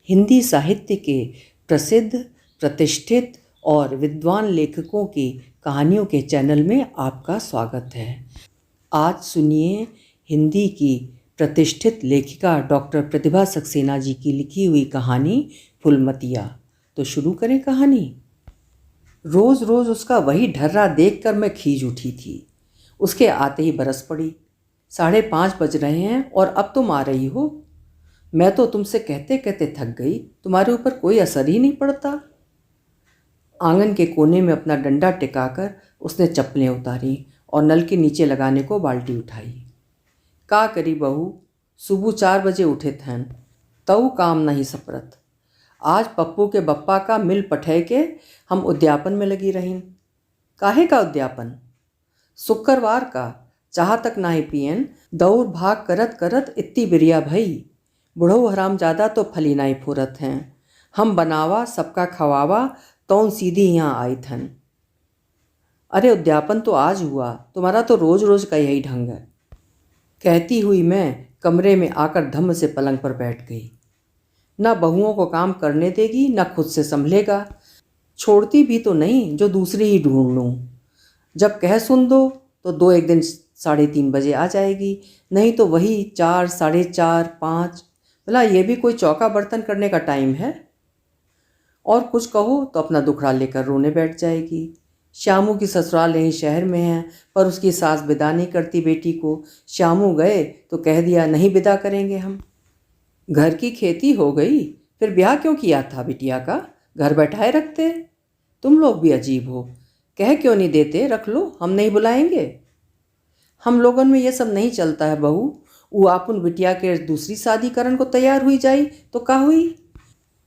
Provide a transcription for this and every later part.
हिंदी साहित्य के प्रसिद्ध, प्रतिष्ठित और विद्वान लेखकों की कहानियों के चैनल में आपका स्वागत है। आज सुनिए हिंदी की प्रतिष्ठित लेखिका डॉक्टर प्रतिभा सक्सेना जी की लिखी हुई कहानी फुलमतिया। तो शुरू करें कहानी। रोज़ रोज़ उसका वही ढर्रा देखकर मैं खींच उठी थी। उसके आते ही बरस पड़ी। 5:30 बज रहे हैं और अब तुम आ रही हो। मैं तो तुमसे कहते कहते थक गई, तुम्हारे ऊपर कोई असर ही नहीं पड़ता। आंगन के कोने में अपना डंडा टिकाकर उसने चप्पलें उतारी और नल के नीचे लगाने को बाल्टी उठाई। का करी बहू, सुबह 4 बजे उठे थैन, तऊ काम नहीं सपरत। आज पप्पू के बप्पा का मिल पठे के हम उद्यापन में लगी रहीन। काहे का उद्यापन? शुक्रवार का। चाह तक नाही पियन, दौड़ भाग करत करत इत्ती बिरिया भई। बुढ़ऊ हरामजादा तो फली नाई फुरत हैं। हम बनावा सबका खवावा तौन सीधी यहाँ आई थन। अरे उद्यापन तो आज हुआ, तुम्हारा तो रोज रोज का यही ढंग है। कहती हुई मैं कमरे में आकर धम्म से पलंग पर बैठ गई। न बहुओं को काम करने देगी न खुद से संभलेगा। छोड़ती भी तो नहीं जो दूसरी ही ढूंढ लूँ। जब कह सुन दो तो 1 दिन 3:30 बजे आ जाएगी, नहीं तो वही 4, 4:30, 5। भला ये भी कोई चौका बर्तन करने का टाइम है? और कुछ कहो तो अपना दुखड़ा लेकर रोने बैठ जाएगी। श्यामू की ससुराल यहीं शहर में है, पर उसकी सास विदा नहीं करती बेटी को। श्यामू गए तो कह दिया नहीं विदा करेंगे हम। घर की खेती हो गई, फिर ब्याह क्यों किया था बिटिया का? घर बैठाए रखते। तुम लोग भी अजीब हो, कह क्यों नहीं देते रख लो, हम नहीं बुलाएंगे। हम लोगों में ये सब नहीं चलता है बहू। वो आपुन बिटिया के दूसरी शादी करन को तैयार हुई जाई तो का हुई?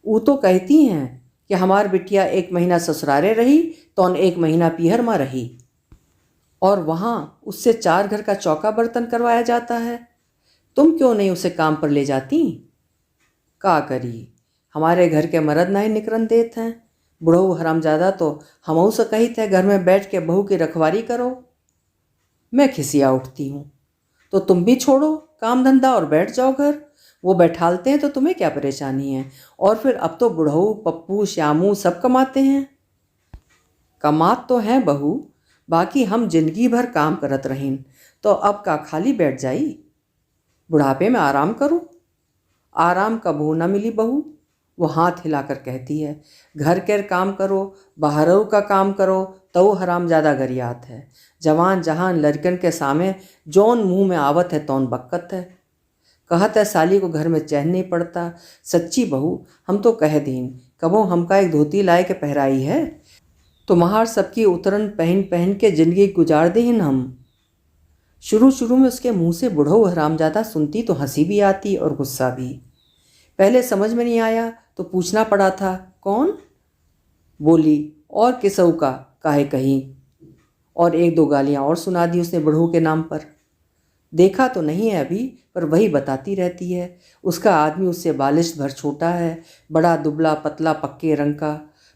वो तो कहती हैं कि हमार बिटिया 1 महीना ससुरारे रही तो 1 महीना पीहर में रही, और वहाँ उससे 4 घर का चौका बर्तन करवाया जाता है। तुम क्यों नहीं उसे काम पर ले जाती? का करी, हमारे घर के मर्द नहीं निकरन देत हैं। बुढ़ऊ हरामजादा तो हमऊ से कही थे घर में बैठ के बहू की रखवारी करो। मैं खिसिया उठती हूँ। तो तुम भी छोड़ो काम धंधा और बैठ जाओ घर। वो बैठालते हैं तो तुम्हें क्या परेशानी है? और फिर अब तो बुढ़ऊ, पप्पू, श्यामू सब कमाते हैं। कमात तो हैं बहू, बाकी हम जिंदगी भर काम करत रहीन, तो अब का खाली बैठ जाई? बुढ़ापे में आराम करो। आराम कब हो न मिली बहू। वो हाथ हिलाकर कहती है, घर के काम करो, बाहरों का काम करो, तो हरामजादा गरियात है। जवान जहान लड़कन के सामने जौन मुंह में आवत है तौन बक्कत है। कहत है साली को घर में चैन नहीं पड़ता। सच्ची बहू, हम तो कह दीन, कबो हमका एक धोती लाए के पहराई है? तुम्हार सबकी उतरन पहन पहन के जिंदगी गुजार दीन हम। शुरू शुरू में उसके मुंह से बुढ़ऊ हरामजादा सुनती तो हंसी भी आती और गुस्सा भी। पहले समझ में नहीं आया तो पूछना पड़ा था, कौन? बोली, और किसऊ का काहे कहीं। और 1-2 गालियाँ और सुना दी उसने बुढ़ऊ के नाम पर। देखा तो नहीं है अभी, पर वही बताती रहती है। उसका आदमी उससे बालिश भर छोटा है, बड़ा दुबला पतला पक्के रंग का।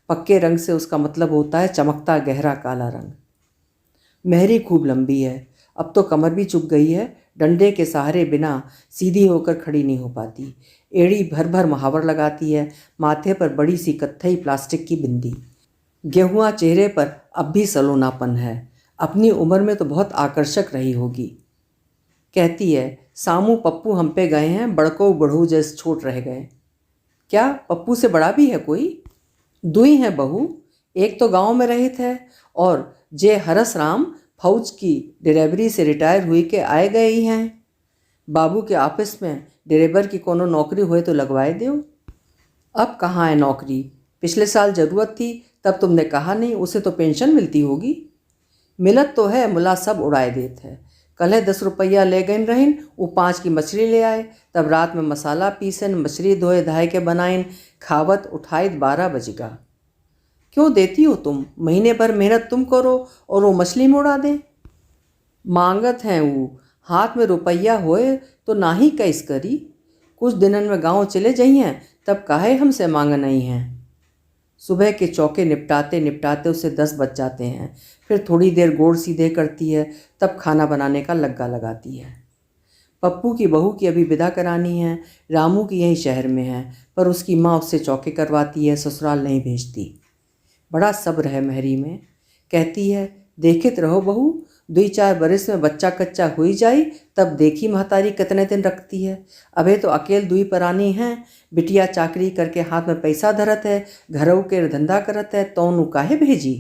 पक्के रंग से उसका मतलब होता है चमकता गहरा काला रंग। मेहरी खूब लंबी है, अब तो कमर भी चुक गई है। डंडे के सहारे बिना सीधी होकर खड़ी नहीं हो पाती। एड़ी भर भर महावर लगाती है। माथे पर बड़ी सी कत्थई प्लास्टिक की बिंदी। गेहुआ चेहरे पर अब भी सलोनापन है। अपनी उम्र में तो बहुत आकर्षक रही होगी। कहती है, सामू पप्पू हम पे गए हैं, बड़को बढ़ू जैसे छोट रह गए। क्या पप्पू से बड़ा भी है कोई? 2 ही हैं बहू। एक तो गांव में रहे थे, और जे हरस राम फौज की ड्राइवरी से रिटायर हुई के आए गए ही हैं। बाबू के ऑफिस में ड्राइवर की कोनो नौकरी हुए तो लगवाए दो। अब कहाँ है नौकरी? पिछले साल ज़रूरत थी तब तुमने कहा नहीं, उसे तो पेंशन मिलती होगी। मिलत तो है, मुला सब उड़ाए देते हैं। कल 10 रुपया ले गए रहीन, वो 5 की मछली ले आए, तब रात में मसाला पीसन, मछली धोए धाए के बनाइन, खावत उठाए 12 बजेगा। क्यों देती हो तुम? महीने भर मेहनत तुम करो और वो मछली में उड़ा दे। मांगत हैं वो, हाथ में रुपया होए तो ना ही कैस करी। कुछ दिनन में गांव चले जाइए तब काहे हमसे मांग नहीं हैं। सुबह के चौके निपटाते निपटाते उसे 10 बज जाते हैं। फिर थोड़ी देर गोड़ सीधे करती है, तब खाना बनाने का लग्गा लगाती है। पप्पू की बहू की अभी विदा करानी है। रामू की यहीं शहर में है, पर उसकी माँ उससे चौके करवाती है, ससुराल नहीं भेजती। बड़ा सब्र है महरी में। कहती है, देखित रहो बहू, 2-4 बरस में बच्चा कच्चा हुई जाई, तब देखी महतारी कितने दिन रखती है। अबे तो अकेल दुई परानी हैं, बिटिया चाकरी करके हाथ में पैसा धरत है, घरों के धंधा करत है, तौनु काहे भेजी।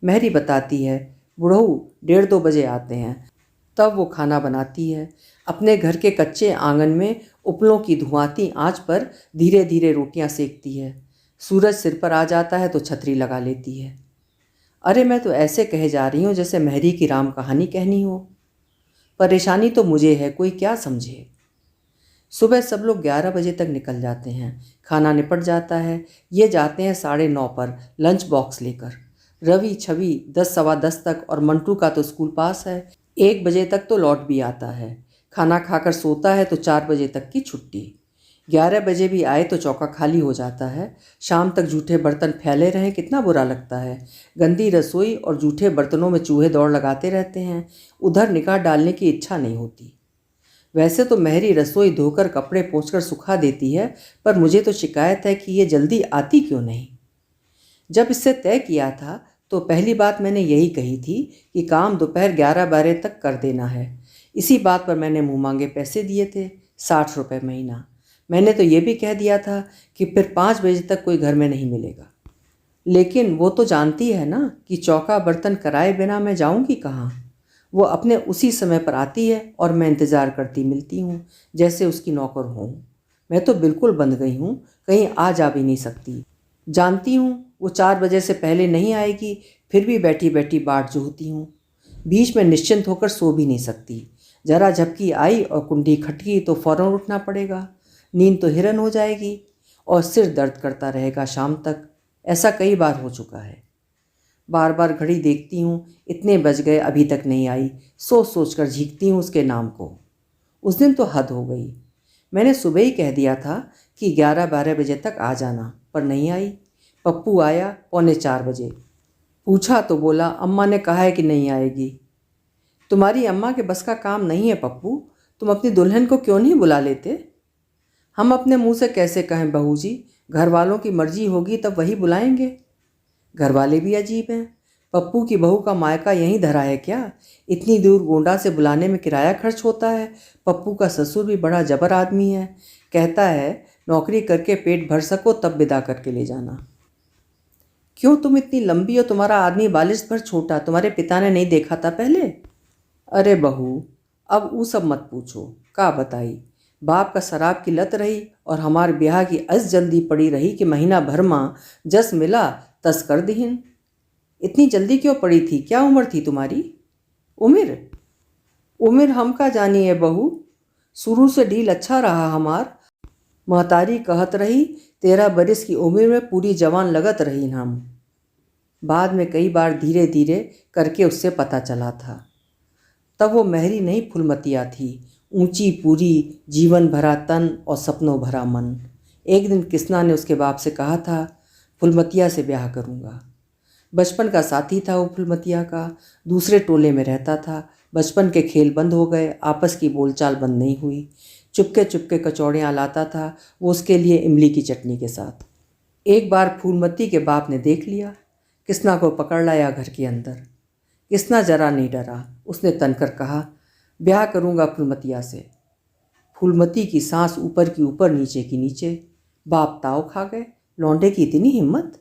महरी बताती है, बुढ़ऊ 1:30-2 बजे आते हैं, तब वो खाना बनाती है। अपने घर के कच्चे आंगन में उपलों की धुआंती आंच पर धीरे धीरे रोटियां सेकती है। सूरज सिर पर आ जाता है तो छतरी लगा लेती है। अरे मैं तो ऐसे कहे जा रही हूँ जैसे महरी की राम कहानी कहनी हो। परेशानी तो मुझे है, कोई क्या समझे। सुबह सब लोग 11 बजे तक निकल जाते हैं। खाना निपट जाता है। ये जाते हैं 9:30 पर लंच बॉक्स लेकर। रवि 10-10:15 तक, और मंटू का तो स्कूल पास है, 1 बजे तक तो लौट भी आता है। खाना खाकर सोता है तो 4 बजे तक की छुट्टी। 11 बजे भी आए तो चौका खाली हो जाता है। शाम तक जूठे बर्तन फैले रहें, कितना बुरा लगता है। गंदी रसोई और जूठे बर्तनों में चूहे दौड़ लगाते रहते हैं। उधर निगाह डालने की इच्छा नहीं होती। वैसे तो महरी रसोई धोकर कपड़े पोंछकर सुखा देती है, पर मुझे तो शिकायत है कि ये जल्दी आती क्यों नहीं। जब इससे तय किया था तो पहली बात मैंने यही कही थी कि काम दोपहर 11-12 तक कर देना है। इसी बात पर मैंने मुँह मांगे पैसे दिए थे, 60 रुपये महीना। मैंने तो ये भी कह दिया था कि फिर 5 बजे तक कोई घर में नहीं मिलेगा। लेकिन वो तो जानती है ना कि चौका बर्तन कराए बिना मैं जाऊंगी कहाँ। वो अपने उसी समय पर आती है और मैं इंतज़ार करती मिलती हूँ, जैसे उसकी नौकर हूँ। मैं तो बिल्कुल बंध गई हूँ, कहीं आ जा भी नहीं सकती। जानती हूँ वो 4 बजे से पहले नहीं आएगी, फिर भी बैठी बैठी बाट जोहती हूँ। बीच में निश्चिंत होकर सो भी नहीं सकती। जरा झपकी आई और कुंडी खटकी तो फौरन उठना पड़ेगा। नींद तो हिरन हो जाएगी और सिर दर्द करता रहेगा शाम तक। ऐसा कई बार हो चुका है। बार बार घड़ी देखती हूँ, इतने बज गए अभी तक नहीं आई। सोच सोच कर झींकती हूँ उसके नाम को। उस दिन तो हद हो गई। मैंने सुबह ही कह दिया था कि 11-12 बजे तक आ जाना, पर नहीं आई। पप्पू आया 3:45 बजे। पूछा तो बोला अम्मा ने कहा है कि नहीं आएगी। तुम्हारी अम्मा के बस का काम नहीं है पप्पू, तुम अपनी दुल्हन को क्यों नहीं बुला लेते। हम अपने मुंह से कैसे कहें बहू जी, घर वालों की मर्जी होगी तब वही बुलाएंगे। घर वाले भी अजीब हैं। पप्पू की बहू का मायका यहीं धरा है क्या। इतनी दूर गोंडा से बुलाने में किराया खर्च होता है। पप्पू का ससुर भी बड़ा जबर आदमी है। कहता है नौकरी करके पेट भर सको तब विदा करके ले जाना। क्यों तुम इतनी लंबी और तुम्हारा आदमी बालिश भर छोटा, तुम्हारे पिता ने नहीं देखा था पहले। अरे बहू, अब वो सब मत पूछो। का बताई, बाप का शराब की लत रही और हमारे ब्याह की अस जल्दी पड़ी रही कि महीना भर माँ जस मिला तस कर दीहिन। इतनी जल्दी क्यों पड़ी थी, क्या उम्र थी तुम्हारी। उम्र हम का जानी है बहू, शुरू से डील अच्छा रहा हमार। महतारी कहत रही 13 बरस की उम्र में पूरी जवान लगत रही हम। बाद में कई बार धीरे धीरे करके उससे पता चला था। तब वो महरी नहीं फुलमतिया थी, ऊंची पूरी, जीवन भरा तन और सपनों भरा मन। एक दिन किसना ने उसके बाप से कहा था फुलमतिया से ब्याह करूँगा। बचपन का साथी था वो फुलमतिया का, दूसरे टोले में रहता था। बचपन के खेल बंद हो गए, आपस की बोलचाल बंद नहीं हुई। चुपके चुपके कचौड़ियाँ लाता था वो उसके लिए इमली की चटनी के साथ। एक बार फूलमती के बाप ने देख लिया, किसना को पकड़ लाया घर के अंदर। किसना जरा नहीं डरा, उसने तनकर कहा ब्याह करूँगा फूलमतिया से। फूलमती की सांस ऊपर की ऊपर नीचे की नीचे। बाप ताव खा गए, लौंडे की इतनी हिम्मत।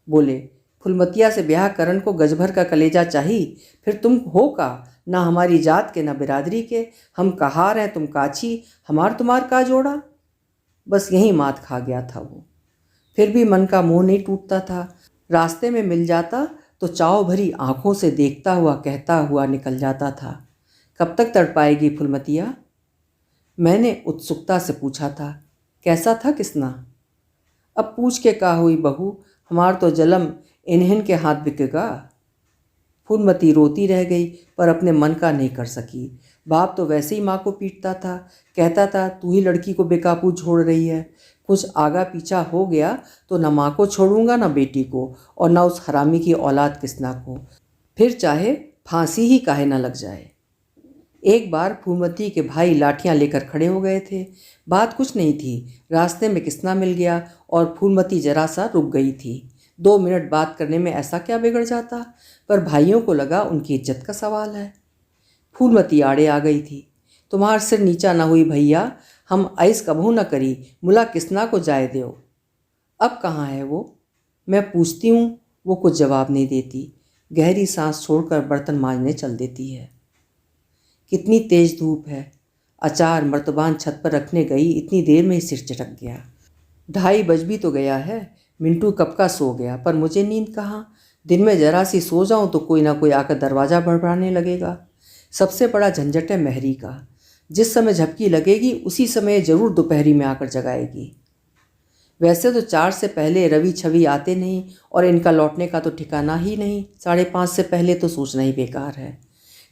बोले फुलमतिया से ब्याह करन को गजभर का कलेजा चाहिए, फिर तुम हो का, ना हमारी जात के ना बिरादरी के। हम कहार हैं तुम काछी, हमार तुम्हार का जोड़ा। बस यही मात खा गया था वो। फिर भी मन का मोह नहीं टूटता था। रास्ते में मिल जाता तो चाव भरी आंखों से देखता हुआ कहता हुआ निकल जाता था, कब तक तड़पाएगी फुलमतिया। मैंने उत्सुकता से पूछा था, कैसा था किसना। अब पूछ के का हुई बहू, हमार तो जलम इन्हन के हाथ बिकेगा। फूलमती रोती रह गई पर अपने मन का नहीं कर सकी। बाप तो वैसे ही माँ को पीटता था, कहता था तू ही लड़की को बेकाबू छोड़ रही है। कुछ आगा पीछा हो गया तो न माँ को छोड़ूंगा न बेटी को, और न उस हरामी की औलाद किसना को, फिर चाहे फांसी ही काहे न लग जाए। एक बार फूलमती के भाई लाठियां लेकर खड़े हो गए थे। बात कुछ नहीं थी, रास्ते में किसना मिल गया और फूलमती जरा सा रुक गई थी। 2 मिनट बात करने में ऐसा क्या बिगड़ जाता, पर भाइयों को लगा उनकी इज्जत का सवाल है। फूलमती आड़े आ गई थी। तुम्हार सिर नीचा ना हुई भैया, हम ऐस कबहू न करी, मुला किसना को जाए दो। अब कहाँ है वो? मैं पूछती हूँ, वो कुछ जवाब नहीं देती। गहरी सांस छोड़कर बर्तन मांजने चल देती है। कितनी तेज धूप है। अचार मर्तबान छत पर रखने गई, इतनी देर में ही सिर चटक गया। 2:30 बज भी तो गया है। मिंटू कब का सो गया, पर मुझे नींद कहाँ। दिन में जरा सी सो जाऊं तो कोई ना कोई आकर दरवाज़ा बड़बड़ाने लगेगा। सबसे बड़ा झंझट है मेहरी का। जिस समय झपकी लगेगी उसी समय ज़रूर दोपहरी में आकर जगाएगी। वैसे तो 4 से पहले रवि छवि आते नहीं और इनका लौटने का तो ठिकाना ही नहीं। 5:30 से पहले तो सोचना ही बेकार है।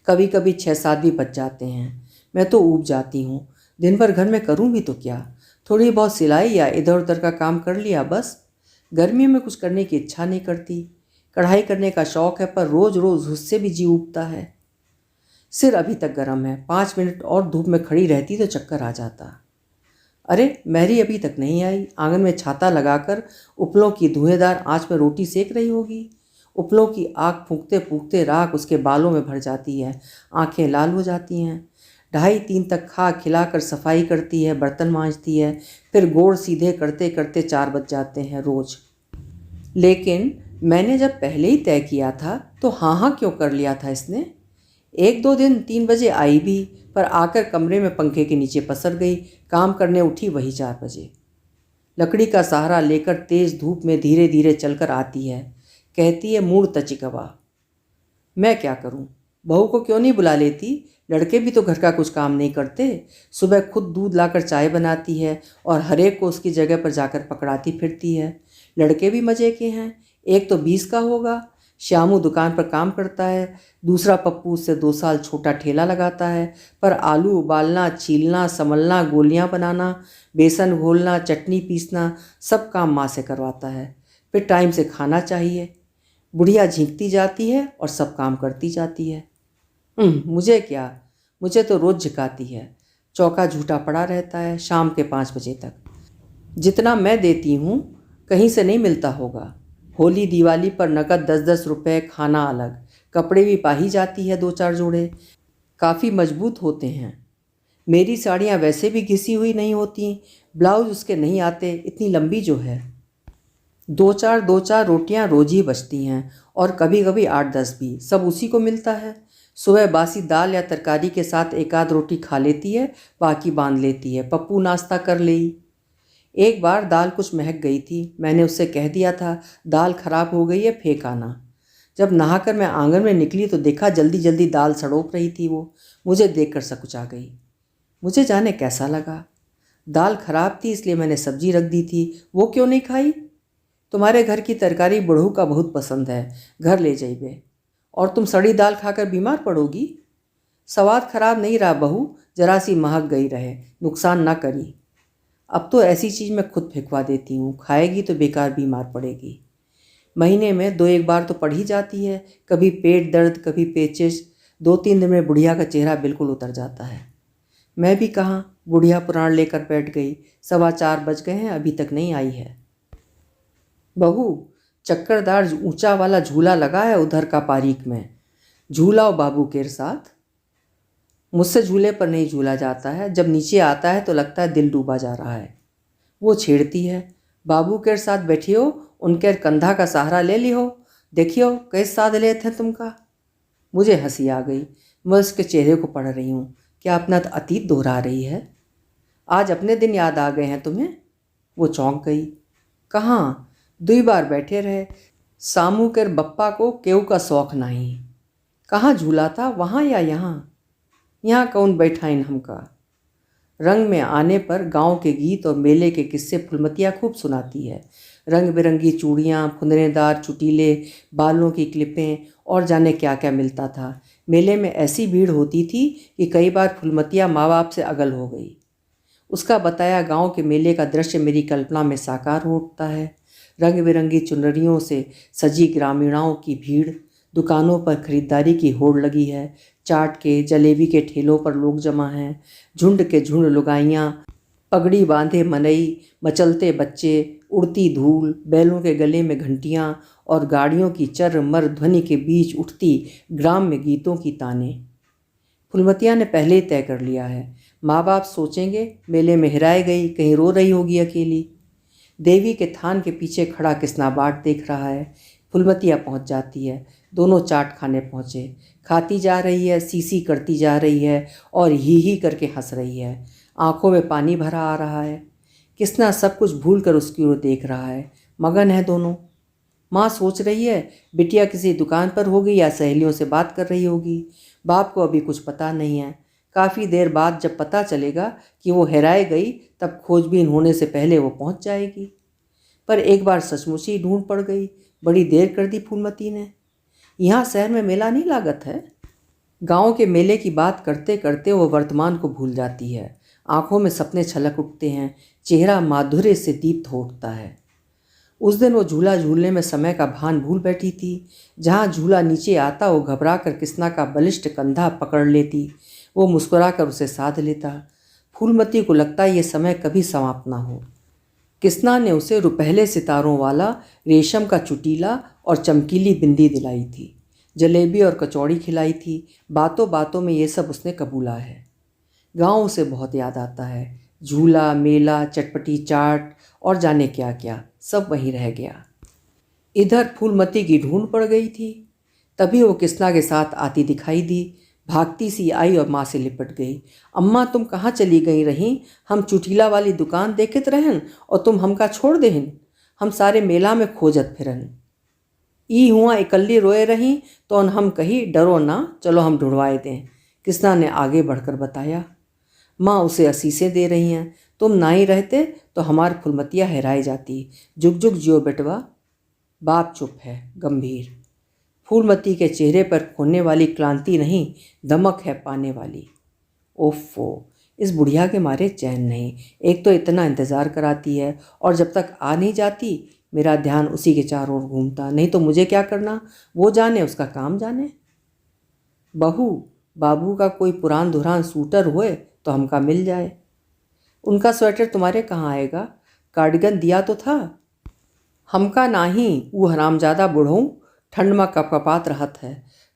कभी कभी 6-7 भी बज जाते हैं। मैं तो ऊब जाती हूँ। दिन भर घर में करूँ भी तो क्या, थोड़ी बहुत सिलाई या इधर उधर का काम कर लिया बस। गर्मियों में कुछ करने की इच्छा नहीं करती। कढ़ाई करने का शौक़ है, पर रोज़ रोज़ उससे भी जी उबता है। सिर अभी तक गर्म है। 5 मिनट और धूप में खड़ी रहती तो चक्कर आ जाता। अरे मैरी अभी तक नहीं आई। आंगन में छाता लगाकर उपलों की धुएंदार आंच में रोटी सेक रही होगी। उपलों की आग फूंकते फूंकते राख उसके बालों में भर जाती है। आंखें लाल हो जाती हैं। 2:30-3 तक खा खिलाकर सफाई करती है, बर्तन मांजती है, फिर गोड़ सीधे करते करते 4 बज जाते हैं रोज़। लेकिन मैंने जब पहले ही तय किया था तो हाँ हाँ क्यों कर लिया था इसने। 1-2 दिन 3 बजे आई भी, पर आकर कमरे में पंखे के नीचे पसर गई। काम करने उठी वही 4 बजे। लकड़ी का सहारा लेकर तेज धूप में धीरे धीरे चलकर आती है। कहती है मूड तचिकवा। मैं क्या करूं? बहू को क्यों नहीं बुला लेती? लड़के भी तो घर का कुछ काम नहीं करते। सुबह खुद दूध लाकर चाय बनाती है और हरेक को उसकी जगह पर जाकर पकड़ाती फिरती है। लड़के भी मज़े के हैं। एक तो 20 का होगा, श्यामू दुकान पर काम करता है। दूसरा पप्पू उससे 2 साल छोटा ठेला लगाता है, पर आलू उबालना, छीलना, समलना, गोलियां बनाना, बेसन घोलना, चटनी पीसना सब काम माँ से करवाता है। फिर टाइम से खाना चाहिए। बुढ़िया झींकती जाती है और सब काम करती जाती है। मुझे क्या, मुझे तो रोज़ झिकाती है। चौका झूठा पड़ा रहता है शाम के 5 बजे तक। जितना मैं देती हूँ कहीं से नहीं मिलता होगा। होली दिवाली पर नकद 10-10 रुपये, खाना अलग। कपड़े भी पाही जाती है 2-4 जोड़े। काफ़ी मजबूत होते हैं। मेरी साड़ियाँ वैसे भी घिसी हुई नहीं होती। ब्लाउज उसके नहीं आते, इतनी लंबी जो है। 2-4 रोटियाँ रोज ही बचती हैं, और कभी कभी 8-10 भी। सब उसी को मिलता है। सुबह बासी दाल या तरकारी के साथ 1-आध रोटी खा लेती है, बाकी बांध लेती है। पप्पू नाश्ता कर ले। एक बार दाल कुछ महक गई थी। मैंने उससे कह दिया था दाल खराब हो गई है, फेंक आना। जब नहाकर मैं आंगन में निकली तो देखा जल्दी जल्दी दाल सड़ोप रही थी वो। मुझे देखकर सकुचा गई। मुझे जाने कैसा लगा। दाल खराब थी इसलिए मैंने सब्जी रख दी थी। वो क्यों नहीं खाई? तुम्हारे घर की तरकारी बूढ़ू का बहुत पसंद है, घर ले जाइए। और तुम सड़ी दाल खाकर बीमार पड़ोगी। स्वाद खराब नहीं रहा बहू, जरा सी महक गई रहे, नुकसान ना करी। अब तो ऐसी चीज़ मैं खुद फेंकवा देती हूँ। खाएगी तो बेकार बीमार पड़ेगी। महीने में 2-1 बार तो पड़ ही जाती है। कभी पेट दर्द, कभी पेचिश। 2-3 दिन में बुढ़िया का चेहरा बिल्कुल उतर जाता है। मैं भी कहाँ, बुढ़िया पुराण लेकर बैठ गई। 4:15 बज गए हैं, अभी तक नहीं आई है। बहू, चक्करदार ऊंचा वाला झूला लगा है उधर का पारीक में। झूलाओ बाबू के साथ। मुझसे झूले पर नहीं झूला जाता है। जब नीचे आता है तो लगता है दिल डूबा जा रहा है। वो छेड़ती है, बाबू के साथ बैठियो, उनके कंधा का सहारा ले लियो, देखियो कैसे साध ले थे तुमका। मुझे हंसी आ गई। मैं उसके चेहरे को पढ़ रही हूँ। क्या अपना अतीत दोहरा रही है? आज अपने दिन याद आ गए हैं तुम्हें? वो चौंक गई। कहाँ? 2 बार बैठे रहे। सामू के बप्पा को केहू का शौक नहीं। कहाँ झूला था, वहाँ या यहाँ? यहाँ कौन बैठा इन हमका। रंग में आने पर गांव के गीत और मेले के किस्से फुलमतियाँ खूब सुनाती है। रंग बिरंगी चूड़ियाँ, फुंदरेदार चुटीले, बालों की क्लिपें और जाने क्या क्या मिलता था। मेले में ऐसी भीड़ होती थी कि कई बार फुलमतियाँ माँ बाप से अगल हो गई। उसका बताया गांव के मेले का दृश्य मेरी कल्पना में साकार हो उठता है। रंग बिरंगी चुनरियों से सजी ग्रामीणाओं की भीड़, दुकानों पर खरीदारी की होड़ लगी है। चाट के, जलेबी के ठेलों पर लोग जमा हैं। झुंड के झुंड लुगाइयाँ, पगड़ी बांधे मनई, मचलते बच्चे, उड़ती धूल, बैलों के गले में घंटियाँ और गाड़ियों की चर मर ध्वनि के बीच उठती ग्राम्य गीतों की ताने। फूलमतिया ने पहले ही तय कर लिया है, माँ बाप सोचेंगे मेले में हिराए गई, कहीं रो रही होगी अकेली। देवी के थान के पीछे खड़ा किसना बाट देख रहा है। फूलमतिया पहुंच जाती है। दोनों चाट खाने पहुंचे। खाती जा रही है, सीसी करती जा रही है और ही करके हंस रही है। आंखों में पानी भरा आ रहा है। किसना सब कुछ भूल कर उसकी ओर देख रहा है। मगन है दोनों। माँ सोच रही है बिटिया किसी दुकान पर होगी या सहेलियों से बात कर रही होगी। बाप को अभी कुछ पता नहीं है। काफ़ी देर बाद जब पता चलेगा कि वो हेराए गई, तब खोजबीन होने से पहले वो पहुंच जाएगी। पर एक बार सचमुच ही ढूंढ पड़ गई। बड़ी देर कर दी फूलमती ने। यहाँ शहर में मेला नहीं लागत है। गांव के मेले की बात करते करते वो वर्तमान को भूल जाती है। आंखों में सपने छलक उठते हैं। चेहरा माधुर्य से दीप्त हो उठता है। उस दिन वो झूला झूलने में समय का भान भूल बैठी थी। जहाँ झूला नीचे आता वो घबरा कर किसना का बलिष्ठ कंधा पकड़ लेती। वो मुस्कुरा कर उसे साध लेता। फूलमती को लगता ये समय कभी समाप्त ना हो। किसना ने उसे रुपहले सितारों वाला रेशम का चुटीला और चमकीली बिंदी दिलाई थी। जलेबी और कचौड़ी खिलाई थी। बातों बातों में ये सब उसने कबूला है। गाँव उसे बहुत याद आता है। झूला, मेला, चटपटी चाट और जाने क्या क्या, सब वहीं रह गया। इधर फूलमती की ढूंढ पड़ गई थी। तभी वो किसना के साथ आती दिखाई दी। भागती सी आई और माँ से लिपट गई। अम्मा तुम कहाँ चली गई रहीं? हम चुटीला वाली दुकान देखत रहन और तुम हमका छोड़ देहन। हम सारे मेला में खोजत फिरन। ई हुआ इकल्ली रोए रहीं तो हम कही डरो ना, चलो हम ढूंढवाए दें। किसना ने आगे बढ़कर बताया। माँ उसे असीसें दे रही हैं। तुम ना ही रहते तो हमार फुलमतिया हेराई जाती। जुग जुग जियो बेटवा। बाप चुप है, गंभीर। फूलमती के चेहरे पर खोने वाली क्लांति नहीं, दमक है पाने वाली। ओफो, इस बुढ़िया के मारे चैन नहीं। एक तो इतना इंतज़ार कराती है और जब तक आ नहीं जाती मेरा ध्यान उसी के चारों ओर घूमता। नहीं तो मुझे क्या करना, वो जाने, उसका काम जाने। बहू, बाबू का कोई पुरान धुरान सूटर हुए तो हमका मिल जाए। उनका स्वेटर तुम्हारे कहाँ आएगा? कार्डिगन दिया तो था। हमका नाही, वो हरामजादा बुढ़ऊ ठंड में कपकपात रहत है।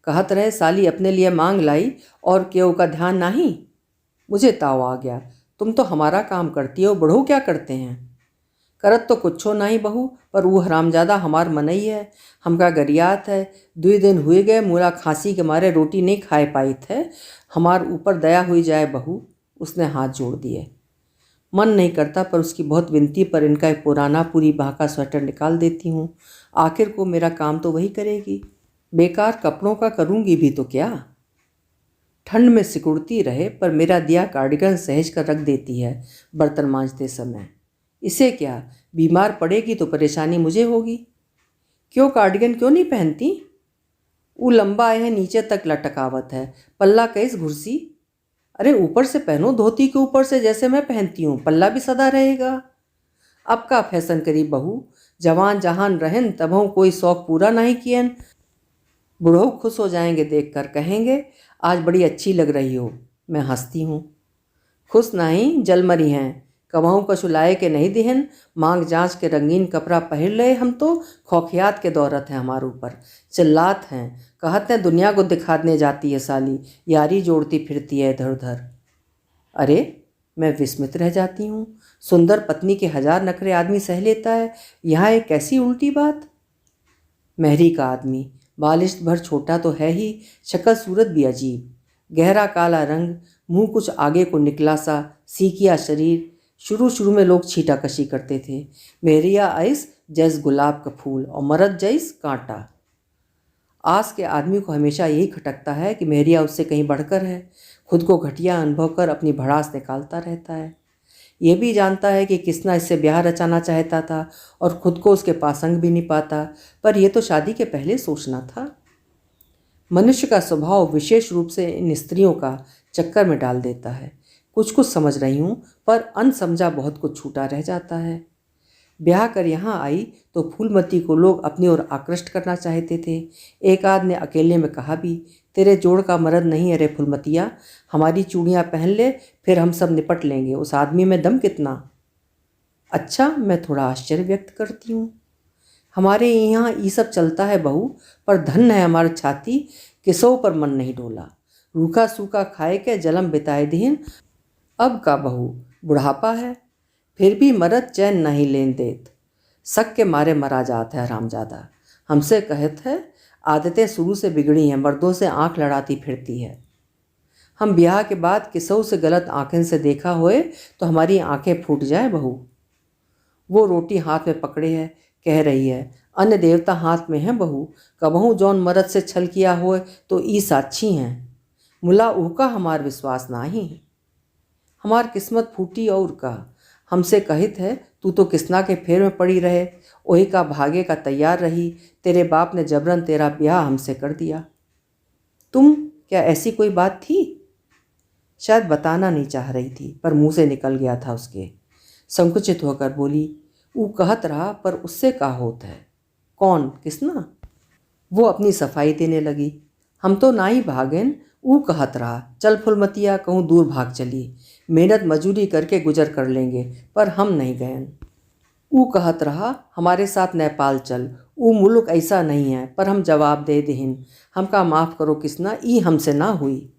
कहत रहे साली अपने लिए मांग लाई और केहू का ध्यान नहीं। मुझे ताव आ गया। तुम तो हमारा काम करती हो, बुढ़ऊ क्या करते हैं? करत तो कुछो नहीं बहू, पर वो हरामजादा हमार मनई है। हमका गरियात है। 2 दिन हुए गए मूला खांसी के मारे रोटी नहीं खाए पाई थे। हमार ऊपर दया हुई जाए बहू। उसने हाथ जोड़ दिए। मन नहीं करता, पर उसकी बहुत विनती पर इनका एक पुराना पूरी बाह का स्वेटर निकाल देती हूँ। आखिर को मेरा काम तो वही करेगी। बेकार कपड़ों का करूँगी भी तो क्या। ठंड में सिकुड़ती रहे, पर मेरा दिया कार्डिगन सहज कर रख देती है बर्तन मांजते समय। इसे क्या, बीमार पड़ेगी तो परेशानी मुझे होगी। क्यों, कार्डिगन क्यों नहीं पहनती? वो लंबा है, नीचे तक लटकावत है। पल्ला कैस घुर्सी। अरे ऊपर से पहनो, धोती के ऊपर से, जैसे मैं पहनती हूँ। पल्ला भी सदा रहेगा। अब का फैशन करी बहू। जवान जहान रहन तबों कोई शौक पूरा नहीं कियन। बुढ़ऊ खुश हो जाएंगे देखकर, कहेंगे आज बड़ी अच्छी लग रही हो। मैं हंसती हूँ। खुश नहीं, जलमरी हैं। कबहू कछु लाए के नहीं दिहन। मांग जांच के रंगीन कपड़ा पहन ले। हम तो खौखियात के दौरत हैं हमारे ऊपर। चिल्लात हैं, कहते हैं दुनिया को दिखाने जाती है साली, यारी जोड़ती फिरती है इधर उधर। अरे, मैं विस्मित रह जाती हूँ। सुंदर पत्नी के 1000 नखरे आदमी सह लेता है, यहाँ एक कैसी उल्टी बात। महरी का आदमी, बालिश भर छोटा तो है ही, शक्ल सूरत भी अजीब। गहरा काला रंग, मुंह कुछ आगे को निकला सा, सीकिया शरीर। शुरू में लोग छीटाकशी करते थे। मेहरिया ऐस जैस गुलाब का फूल और मरद जैस कांटा। आस के आदमी को हमेशा यही खटकता है कि मेहरिया उससे कहीं बढ़कर है। खुद को घटिया अनुभव कर अपनी भड़ास निकालता रहता है। यह भी जानता है कि किसना इससे ब्याह रचाना चाहता था और खुद को उसके पासंग भी नहीं पाता, पर यह तो शादी के पहले सोचना था। मनुष्य का स्वभाव विशेष रूप से इन स्त्रियों का चक्कर में डाल देता है। कुछ कुछ समझ रही हूँ, पर अनसमझा बहुत कुछ छूटा रह जाता है। ब्याह कर यहाँ आई तो फूलमती को लोग अपनी ओर आकृष्ट करना चाहते थे। एक आध ने अकेले में कहा भी, तेरे जोड़ का मर्द नहीं है रे फूलमतिया, हमारी चूड़ियाँ पहन ले, फिर हम सब निपट लेंगे, उस आदमी में दम कितना। अच्छा, मैं थोड़ा आश्चर्य व्यक्त करती हूँ। हमारे यहाँ ये सब चलता है बहू, पर धन है हमारी छाती, किसों पर मन नहीं डोला। रूखा सूखा खाए के जलम बिताए दिन, अब का बहू बुढ़ापा है, फिर भी मर्द चैन नहीं लेन देत। शक के मारे मरा जात है हरामजादा। हमसे कहत है आदतें शुरू से बिगड़ी हैं, मर्दों से आंख लड़ाती फिरती है। हम ब्याह के बाद किसों से गलत आंखें से देखा होए तो हमारी आंखें फूट जाए बहू। वो रोटी हाथ में पकड़े है, कह रही है, अन्य देवता हाथ में है बहू, कबहू जौन मर्द से छल किया होए तो ई साक्षी हैं। मुला उहका हमार विश्वास नाही। हमार किस्मत फूटी और का, हमसे कहित है तू तो किसना के फेर में पड़ी रहे, वही का भागे का तैयार रही, तेरे बाप ने जबरन तेरा ब्याह हमसे कर दिया। तुम, क्या ऐसी कोई बात थी? शायद बताना नहीं चाह रही थी, पर मुंह से निकल गया था उसके। संकुचित होकर बोली, वो कहत रहा, पर उससे का होत है? कौन, किसना? वो अपनी सफाई देने लगी। हम तो ना ही भागेन, ऊ कहत रहा, चल फुलमतिया, कहूँ दूर भाग चली, मेहनत मजूरी करके गुजर कर लेंगे, पर हम नहीं गए। ऊ कहत रहा, हमारे साथ नेपाल चल, ऊ मुल्क ऐसा नहीं है, पर हम जवाब दे देहिन, हमका माफ़ करो किसना, ई हमसे ना हुई।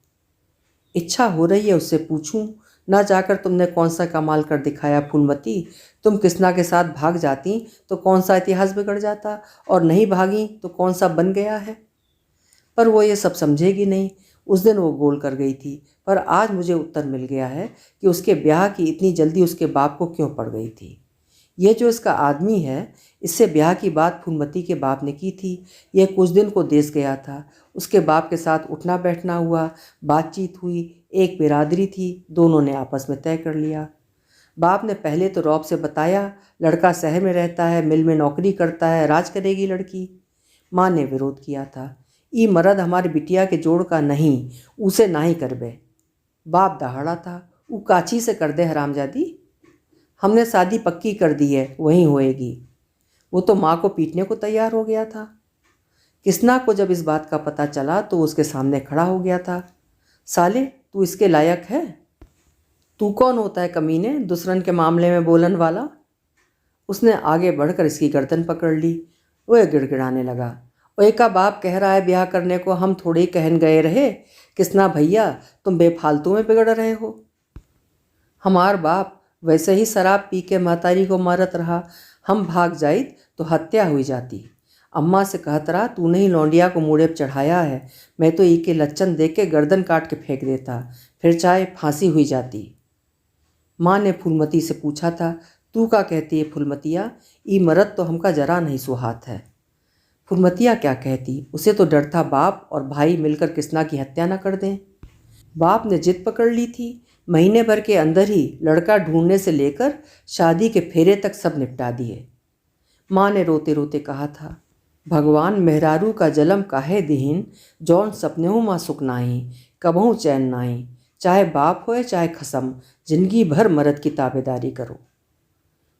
इच्छा हो रही है उससे पूछूं, ना जाकर तुमने कौन सा कमाल कर दिखाया फूलमती, तुम किसना के साथ भाग जाती तो कौन सा इतिहास बिगड़ जाता, और नहीं भागी तो कौन सा बन गया है। पर वो ये सब समझेगी नहीं। उस दिन वो बोल कर गई थी, पर आज मुझे उत्तर मिल गया है कि उसके ब्याह की इतनी जल्दी उसके बाप को क्यों पड़ गई थी। ये जो इसका आदमी है, इससे ब्याह की बात फूलमती के बाप ने की थी। यह कुछ दिन को देश गया था, उसके बाप के साथ उठना बैठना हुआ, बातचीत हुई, एक बिरादरी थी, दोनों ने आपस में तय कर लिया। बाप ने पहले तो रौब से बताया, लड़का शहर में रहता है, मिल में नौकरी करता है, राज करेगी लड़की। माँ ने विरोध किया था, ई मर्द हमारी बिटिया के जोड़ का नहीं, उसे ना ही करबे। बाप दहाड़ा था, ऊ काची से कर दे हरामजादी, हमने शादी पक्की कर दी है, वहीं होएगी। वो तो माँ को पीटने को तैयार हो गया था। किसना को जब इस बात का पता चला तो उसके सामने खड़ा हो गया था। साले, तू इसके लायक है? तू कौन होता है कमीने, दूसरन के मामले में बोलन वाला? उसने आगे बढ़कर इसकी गर्दन पकड़ ली। वह गिड़गिड़ाने लगा, ओए का बाप कह रहा है ब्याह करने को, हम थोड़े ही कहन गए रहे। किसना भैया, तुम बेफालतू में बिगड़ रहे हो। हमार बाप वैसे ही शराब पी के महतारी को मारत रहा, हम भाग जाइत तो हत्या हुई जाती। अम्मा से कहत रहा, तूने ही लौंडिया को मूड़े पर चढ़ाया है, मैं तो ई के लच्छन देख के गर्दन काट के फेंक देता, फिर चाहे फांसी हुई जाती। माँ ने फूलमती से पूछा था, तू का कहती है फूलमतिया, ई मरद तो हमका जरा नहीं सुहात है। फूलमतिया क्या कहती, उसे तो डर था बाप और भाई मिलकर किसना की हत्या न कर दें। बाप ने जिद पकड़ ली थी, महीने भर के अंदर ही लड़का ढूंढने से लेकर शादी के फेरे तक सब निपटा दिए। माँ ने रोते रोते कहा था, भगवान मेहरारू का जलम काहे दिहिन, जौन सपनेहू माँ सुख नाही, कबहू चैन नाही, चाहे बाप होए चाहे खसम, जिंदगी भर मर्द की ताबेदारी करो।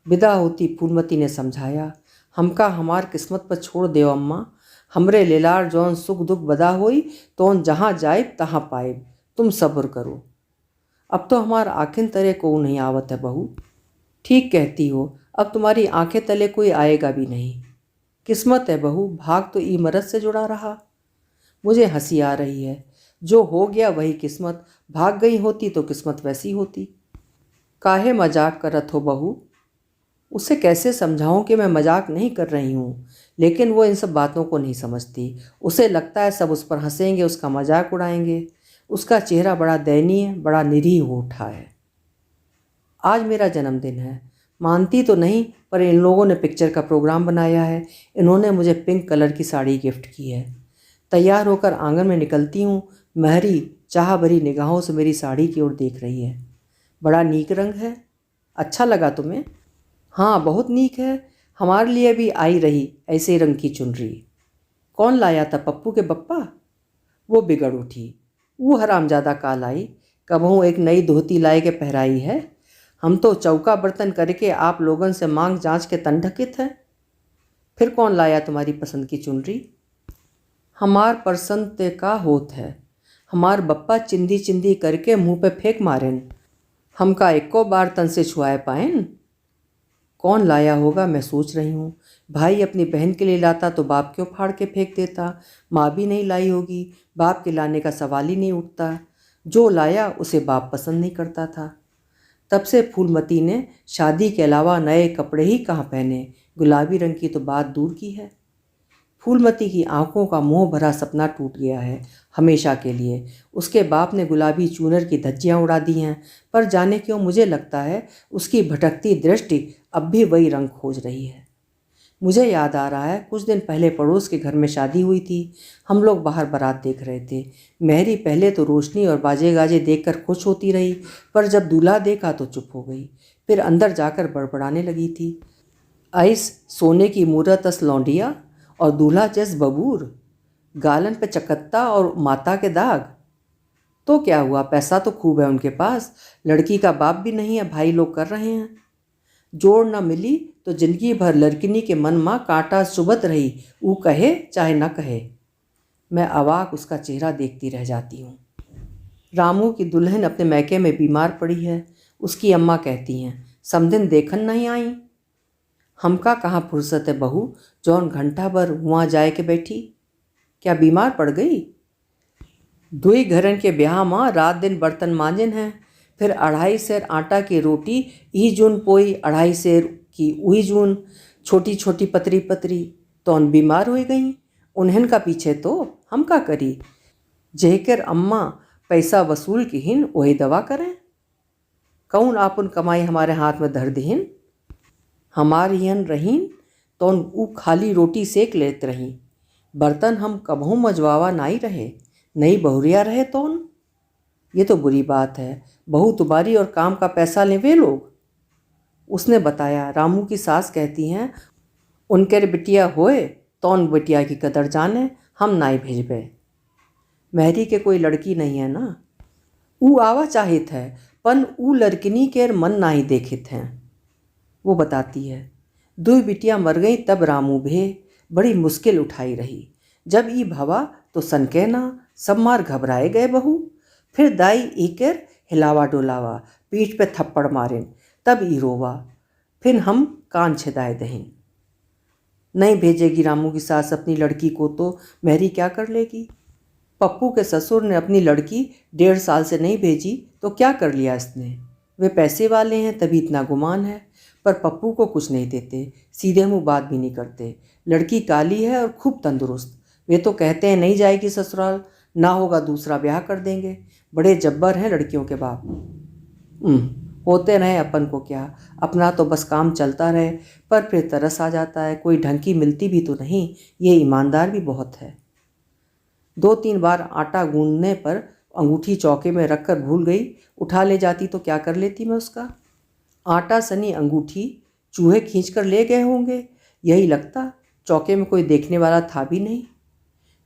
विदा होती फूलमती ने समझाया, हमका हमार किस्मत पर छोड़ देव अम्मा, हमरे लेलार जौन सुख दुख बदा होई तौन जहाँ जाए तहाँ पाए, तुम सब्र करो। अब तो हमार आँखें तले को नहीं आवत है बहू। ठीक कहती हो, अब तुम्हारी आंखें तले कोई आएगा भी नहीं। किस्मत है बहू, भाग तो ई मर्द से जुड़ा रहा। मुझे हंसी आ रही है, जो हो गया वही किस्मत, भाग गई होती तो किस्मत वैसी होती। काहे मजाक करत हो बहू? उसे कैसे समझाऊं कि मैं मजाक नहीं कर रही हूँ, लेकिन वो इन सब बातों को नहीं समझती। उसे लगता है सब उस पर हंसेंगे, उसका मजाक उड़ाएंगे। उसका चेहरा बड़ा दयनीय, बड़ा निरीह हो उठा है। आज मेरा जन्मदिन है, मानती तो नहीं, पर इन लोगों ने पिक्चर का प्रोग्राम बनाया है। इन्होंने मुझे पिंक कलर की साड़ी गिफ्ट की है। तैयार होकर आंगन में निकलती हूँ, महरी चाह भरी निगाहों से मेरी साड़ी की ओर देख रही है। बड़ा नीक रंग है, अच्छा लगा तुम्हें? हाँ, बहुत नीक है, हमारे लिए भी आई रही ऐसे रंग की चुनरी। कौन लाया था, पप्पू के पप्पा? वो बिगड़ उठी, वो हरामजादा काल आई, कबहू एक नई धोती लाए के पहराई है। हम तो चौका बर्तन करके आप लोगन से मांग जांच के तन ढकित है। फिर कौन लाया तुम्हारी पसंद की चुनरी? हमार पसंद ते का होत है, हमार बप्पा चिंदी चिंदी करके मुंह पे फेंक मारेन, हमका एको बार तन से छुआए पाएन। कौन लाया होगा मैं सोच रही हूँ। भाई अपनी बहन के लिए लाता तो बाप क्यों फाड़ के फेंक देता। माँ भी नहीं लाई होगी, बाप के लाने का सवाल ही नहीं उठता। जो लाया उसे बाप पसंद नहीं करता था। तब से फूलमती ने शादी के अलावा नए कपड़े ही कहाँ पहने, गुलाबी रंग की तो बात दूर की है। फूलमती की आंखों का मोह भरा सपना टूट गया है हमेशा के लिए। उसके बाप ने गुलाबी चूनर की धज्जियाँ उड़ा दी हैं, पर जाने क्यों मुझे लगता है उसकी भटकती दृष्टि अब भी वही रंग खोज रही है। मुझे याद आ रहा है, कुछ दिन पहले पड़ोस के घर में शादी हुई थी। हम लोग बाहर बारात देख रहे थे। मेहरी पहले तो रोशनी और बाजे गाजे देखकर खुश होती रही, पर जब दूल्हा देखा तो चुप हो गई। फिर अंदर जाकर बड़बड़ाने लगी थी, आइस सोने की मूरत अस लौंडिया और दूल्हा जस बबूर, गालन पे चकत्ता और माता के दाग। तो क्या हुआ, पैसा तो खूब है उनके पास, लड़की का बाप भी नहीं है, भाई लोग कर रहे हैं। जोड़ न मिली तो जिंदगी भर लड़किनी के मन माँ कांटा चुभत रही, ऊ कहे चाहे न कहे। मैं अवाक उसका चेहरा देखती रह जाती हूँ। रामू की दुल्हन अपने मैके में बीमार पड़ी है। उसकी अम्मा कहती हैं, समदिन देखन नहीं आई। हमका कहाँ फुर्सत है बहू, जौन घंटा भर वहाँ जाए के बैठी। क्या बीमार पड़ गई? दुई घरन के ब्याह माँ रात दिन बर्तन मांजन हैं, फिर 2.5 सेर आटा की रोटी ई जून पोई, 2.5 सेर की उही जून, छोटी छोटी पतरी पतरी, तौन बीमार हो गई। उन्हन का पीछे तो हम का करी, जेकर अम्मा पैसा वसूल की हिन वही दवा करें। कौन आपन कमाई हमारे हाथ में धर दीन, हमार यन रहीन तौन ऊ खाली रोटी सेक लेत रही। बर्तन हम कबहू मजवावा नहीं रहे, नई बहुरिया रहे तौन। ये तो बुरी बात है, बहू तुम्हारी और काम का पैसा लें वे लोग। उसने बताया, रामू की सास कहती हैं, उनके बिटिया होए तौन बिटिया की कदर जाने, हम नाई भेजबे। मेहरी के कोई लड़की नहीं है ना, ऊ आवा चाहित है, पन ऊ लड़किनी के मन नाही देखित हैं। वो बताती है, 2 बिटियाँ मर गई तब रामू भे बड़ी मुश्किल उठाई रही। जब ई भवा तो सनके ना, सब मार घबराए गए बहू। फिर दाई इकर हिलावा डोलावा, पीठ पे थप्पड़ मारेन, तब ई रोवा। फिर हम कान छिदाए दहिन। नहीं भेजेगी रामू की सास अपनी लड़की को तो मेहरी क्या कर लेगी। पप्पू के ससुर ने अपनी लड़की 1.5 साल से नहीं भेजी तो क्या कर लिया इसने। वे पैसे वाले हैं तभी इतना गुमान है, पर पप्पू को कुछ नहीं देते, सीधे मुंह बात भी नहीं करते। लड़की काली है और खूब तंदुरुस्त। वे तो कहते हैं नहीं जाएगी ससुराल, ना होगा दूसरा ब्याह कर देंगे। बड़े जब्बर हैं लड़कियों के बाप। होते रहे, अपन को क्या, अपना तो बस काम चलता रहे। पर फिर तरस आ जाता है, कोई ढंग की मिलती भी तो नहीं। ये ईमानदार भी बहुत है। 2-3 बार आटा गूंदने पर अंगूठी चौके में रखकर भूल गई, उठा ले जाती तो क्या कर लेती मैं उसका। आटा सनी अंगूठी चूहे खींच कर ले गए होंगे, यही लगता। चौके में कोई देखने वाला था भी नहीं,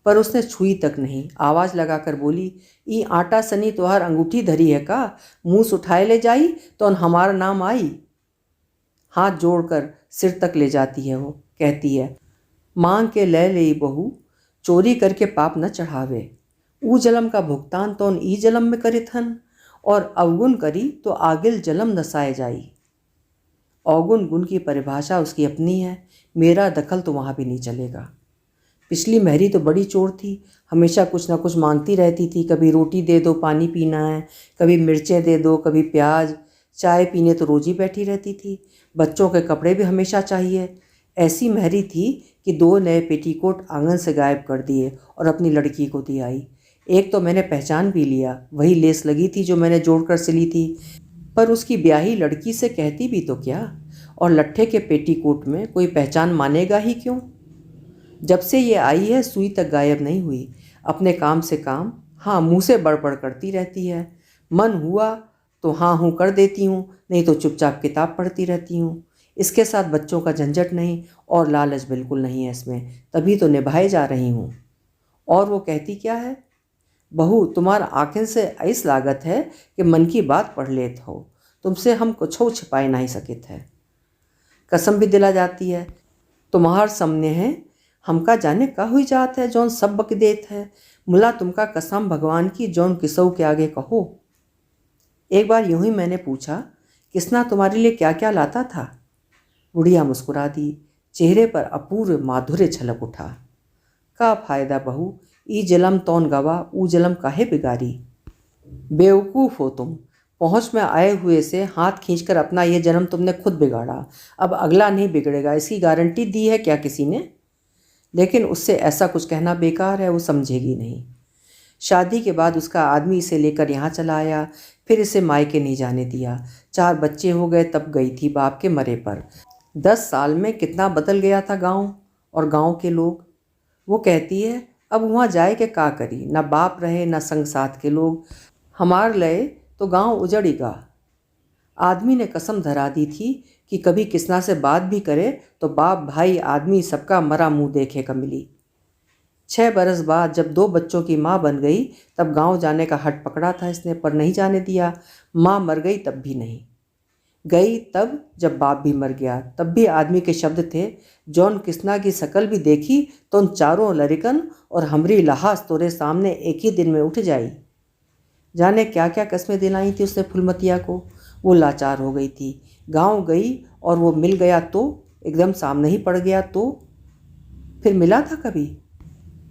पर उसने छुई तक नहीं। आवाज़ लगाकर बोली, ई आटा सनी तोहार अंगूठी धरी है का, मुँह उठाए ले जाई तो हमारा नाम आई। हाथ जोड़कर सिर तक ले जाती है वो, कहती है, मांग के ले बहू, चोरी करके पाप न चढ़ावे। ऊ जलम का भुगतान तो ई जलम में करित हन, और अवगुण करी तो आगिल जलम नसाए जाई। अवगुण गुण की परिभाषा उसकी अपनी है, मेरा दखल तो वहाँ भी नहीं चलेगा। पिछली मेहरी तो बड़ी चोर थी, हमेशा कुछ ना कुछ मांगती रहती थी। कभी रोटी दे दो, पानी पीना है, कभी मिर्चें दे दो, कभी प्याज। चाय पीने तो रोज ही बैठी रहती थी। बच्चों के कपड़े भी हमेशा चाहिए। ऐसी मेहरी थी कि 2 नए पेटीकोट आंगन से गायब कर दिए और अपनी लड़की को दी आई। एक तो मैंने पहचान भी लिया, वही लेस लगी थी जो मैंने जोड़कर सिली थी। पर उसकी ब्याही लड़की से कहती भी तो क्या, और लट्ठे के पेटीकोट में कोई पहचान मानेगा ही क्यों। जब से ये आई है सुई तक गायब नहीं हुई। अपने काम से काम, हाँ मुँह से बड़बड़ करती रहती है। मन हुआ तो हाँ हूँ कर देती हूँ, नहीं तो चुपचाप किताब पढ़ती रहती हूँ। इसके साथ बच्चों का झंझट नहीं और लालच बिल्कुल नहीं है इसमें, तभी तो निभाए जा रही हूँ। और वो कहती क्या है, बहू तुम्हार आँखें से ऐस लागत है कि मन की बात पढ़ लेत हो। तुमसे हम कुछ छिपाए नहीं सकित है। कसम भी दिला जाती है, तुम्हार सामने है हमका जाने का हुई जात है जौन सब बक देत है। मुला तुमका कसम भगवान की जौन किसऊ के आगे कहो। एक बार यूं ही मैंने पूछा, किसना तुम्हारे लिए क्या क्या लाता था? बुढ़िया मुस्कुरा दी, चेहरे पर अपूर्व माधुर्य छलक उठा। का फायदा बहू, ई जलम तौन गवा ऊ जलम काहे बिगारी। बेवकूफ़ हो तुम, पहुँच में आए हुए से हाथ खींचकर अपना ये जन्म तुमने खुद बिगाड़ा। अब अगला नहीं बिगड़ेगा, इसकी गारंटी दी है क्या किसी ने? लेकिन उससे ऐसा कुछ कहना बेकार है, वो समझेगी नहीं। शादी के बाद उसका आदमी इसे लेकर यहाँ चला आया, फिर इसे मायके नहीं जाने दिया। 4 बच्चे हो गए तब गई थी बाप के मरे पर। 10 साल में कितना बदल गया था गांव और गांव के लोग। वो कहती है अब वहाँ जाए के का करी, ना बाप रहे ना संग साथ के लोग। हमार लय तो गांव उजड़ेगा। आदमी ने कसम धरा दी थी कि कभी किसना से बात भी करे तो बाप भाई आदमी सबका मरा मुंह देखे का मिली। 6 बरस बाद जब 2 बच्चों की माँ बन गई तब गांव जाने का हट पकड़ा था इसने, पर नहीं जाने दिया। माँ मर गई तब भी नहीं गई। तब जब बाप भी मर गया तब भी आदमी के शब्द थे, जौन किसना की शकल भी देखी तो उन चारों लड़कन और हमरी लहास तोरे सामने एक ही दिन में उठ जाई। जाने क्या क्या कस्में दिलाई थी उसने फुलमतिया को। वो लाचार हो गई थी। गांव गई और वो मिल गया तो एकदम सामने ही पड़ गया तो फिर मिला था कभी?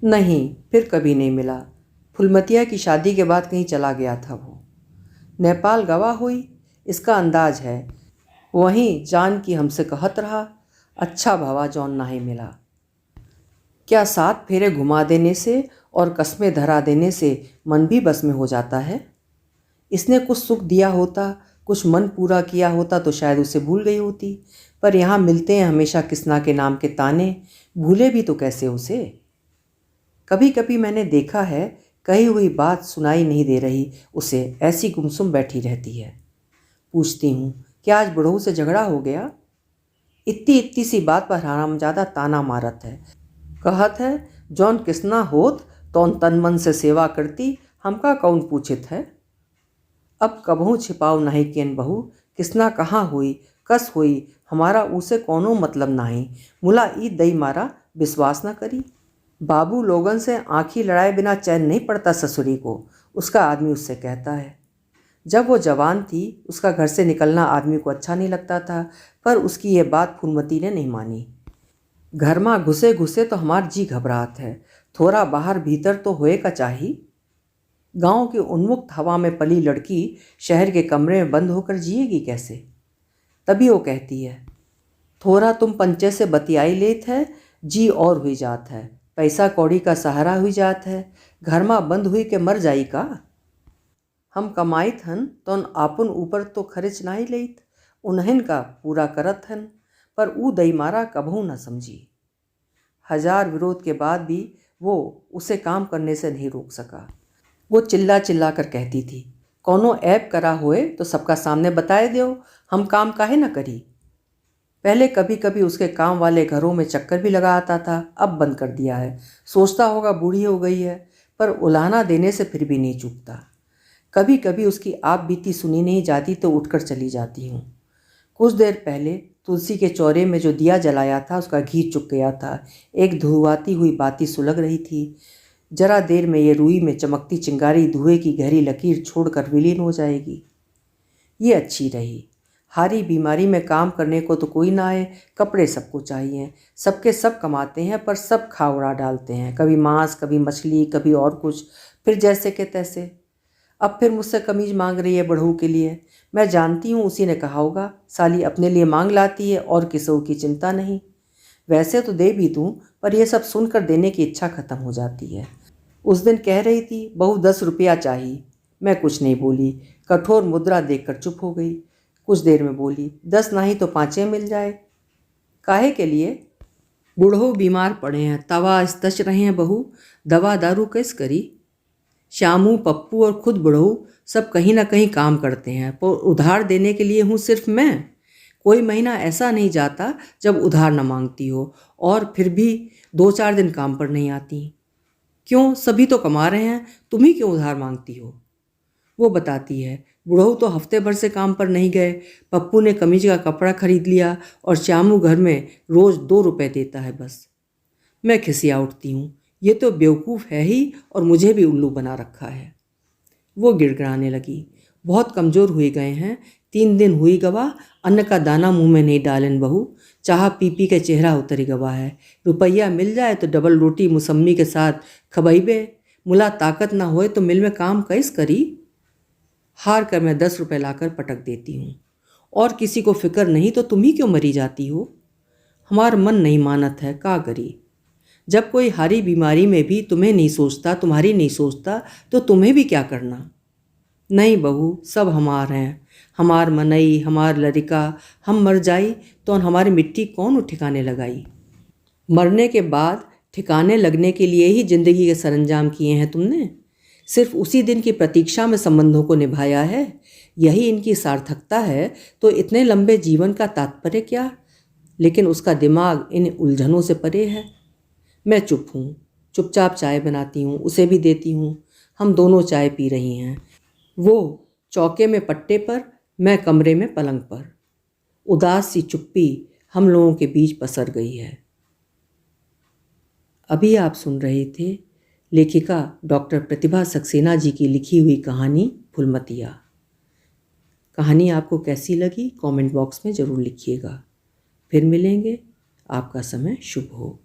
नहीं, फिर कभी नहीं मिला। फुलमतिया की शादी के बाद कहीं चला गया था वो। नेपाल गवा हुई इसका अंदाज है। वहीं जान की हमसे कहत रहा, अच्छा भवा जौन नाही मिला। क्या 7 फेरे घुमा देने से और कस्में धरा देने से मन भी बस में हो जाता है? इसने कुछ सुख दिया होता, कुछ मन पूरा किया होता तो शायद उसे भूल गई होती। पर यहाँ मिलते हैं हमेशा किसना के नाम के ताने, भूले भी तो कैसे उसे। कभी कभी मैंने देखा है कही हुई बात सुनाई नहीं दे रही उसे, ऐसी गुमसुम बैठी रहती है। पूछती हूँ, क्या आज बुढ़ऊ से झगड़ा हो गया? इतनी इतनी सी बात पर हरामजादा ताना मारत है। कहत है जौन किसना होत तौन तन मन से सेवा करती, हमका कौन पूछित है। अब कबहू छिपाओ नहीं केन बहू, किसना कहाँ हुई कस हुई हमारा उसे कोनो मतलब नहीं। मुला ई दई मारा विश्वास न करी। बाबू लोगन से आँखी लड़ाए बिना चैन नहीं पड़ता ससुरी को, उसका आदमी उससे कहता है। जब वो जवान थी उसका घर से निकलना आदमी को अच्छा नहीं लगता था, पर उसकी ये बात फूलमती ने नहीं मानी। घर में घुसे घुसे तो हमार जी घबराहत है, थोड़ा बाहर भीतर तो होए का चाही। गांव की उन्मुक्त हवा में पली लड़की शहर के कमरे में बंद होकर जिएगी कैसे? तभी वो कहती है, थोड़ा तुम पंचे से बतियाई लेत है, जी और हुई जात है, पैसा कौड़ी का सहारा हुई जात है, घर में बंद हुई के मर जाई का। हम कमाइत हन तो आपन ऊपर तो खर्च नहीं लेत, उन्हन का पूरा करत हन, पर ऊ दई मारा कबहू न समझी। 1000 विरोध के बाद भी वो उसे काम करने से नहीं रोक सका। वो चिल्ला चिल्ला कर कहती थी, कोनो ऐप करा होए तो सबका सामने बताए दो, हम काम काहे न करी। पहले कभी कभी उसके काम वाले घरों में चक्कर भी लगा आता था, अब बंद कर दिया है। सोचता होगा बूढ़ी हो गई है, पर उलाहना देने से फिर भी नहीं चूकता। कभी कभी उसकी आप बीती सुनी नहीं जाती तो उठकर चली जाती हूँ। कुछ देर पहले तुलसी के चौरे में जो दिया जलाया था उसका घी चुक गया था। एक धुआती हुई बाती सुलग रही थी। जरा देर में ये रुई में चमकती चिंगारी धुएं की गहरी लकीर छोड़कर विलीन हो जाएगी। ये अच्छी रही। हारी बीमारी में काम करने को तो कोई ना आए, कपड़े सबको चाहिए, सबके सब कमाते हैं पर सब खा उड़ा डालते हैं, कभी मांस कभी मछली कभी और कुछ, फिर जैसे के तैसे। अब फिर मुझसे कमीज मांग रही है बड़हू के लिए। मैं जानती हूँ उसी ने कहा होगा, साली अपने लिए मांग लाती है और किसों की चिंता नहीं। वैसे तो दे भी दूँ, पर यह सब सुनकर देने की इच्छा खत्म हो जाती है। उस दिन कह रही थी बहू 10 रुपया चाहिए। मैं कुछ नहीं बोली, कठोर मुद्रा देखकर चुप हो गई। कुछ देर में बोली, 10 नहीं तो 5 मिल जाए। काहे के लिए? बूढ़ो बीमार पड़े हैं, तवा स्तच रहे हैं बहू, दवा दारू कैस करी। श्यामू पप्पू और खुद बूढ़ो सब कहीं ना कहीं काम करते हैं, पर उधार देने के लिए हूँ सिर्फ मैं। कोई महीना ऐसा नहीं जाता जब उधार न मांगती हो, और फिर भी 2-4 दिन काम पर नहीं आती। क्यों, सभी तो कमा रहे हैं, तुम ही क्यों उधार मांगती हो? वो बताती है, बुढ़ऊ तो हफ्ते भर से काम पर नहीं गए। पप्पू ने कमीज का कपड़ा खरीद लिया और श्यामू घर में रोज़ 2 रुपए देता है बस। मैं खिसिया उठती हूँ, ये तो बेवकूफ़ है ही और मुझे भी उल्लू बना रखा है। वो गिड़गिड़ाने लगी, बहुत कमज़ोर हुए गए हैं, 3 दिन हुई गवा, अन्न का दाना मुंह में नहीं डालन बहू, चाह पी पी के चेहरा उतरी गवा है। रुपया मिल जाए तो डबल रोटी मौसम्मी के साथ खबइबे, मुला ताकत ना होए तो मिल में काम कैस करी। हार कर मैं 10 रुपए लाकर पटक देती हूँ। और किसी को फिक्र नहीं तो तुम ही क्यों मरी जाती हो? हमार मन नहीं मानत है, का करी। जब कोई हारी बीमारी में भी तुम्हें नहीं सोचता, तुम्हारी नहीं सोचता, तो तुम्हें भी क्या करना। नहीं बहू, सब हमार हैं, हमार मनई, हमार लड़का। हम मर जाई तो हमारी मिट्टी कौन ठिकाने लगाई। मरने के बाद ठिकाने लगने के लिए ही जिंदगी के सरंजाम किए हैं तुमने। सिर्फ उसी दिन की प्रतीक्षा में संबंधों को निभाया है, यही इनकी सार्थकता है, तो इतने लंबे जीवन का तात्पर्य क्या। लेकिन उसका दिमाग इन उलझनों से परे है। मैं चुप हूँ, चुपचाप चाय बनाती हूँ, उसे भी देती हूँ। हम दोनों चाय पी रही हैं, वो चौके में पट्टे पर, मैं कमरे में पलंग पर। उदास सी चुप्पी हम लोगों के बीच पसर गई है। अभी आप सुन रहे थे लेखिका डॉक्टर प्रतिभा सक्सेना जी की लिखी हुई कहानी फुलमतिया। कहानी आपको कैसी लगी कमेंट बॉक्स में ज़रूर लिखिएगा। फिर मिलेंगे। आपका समय शुभ हो।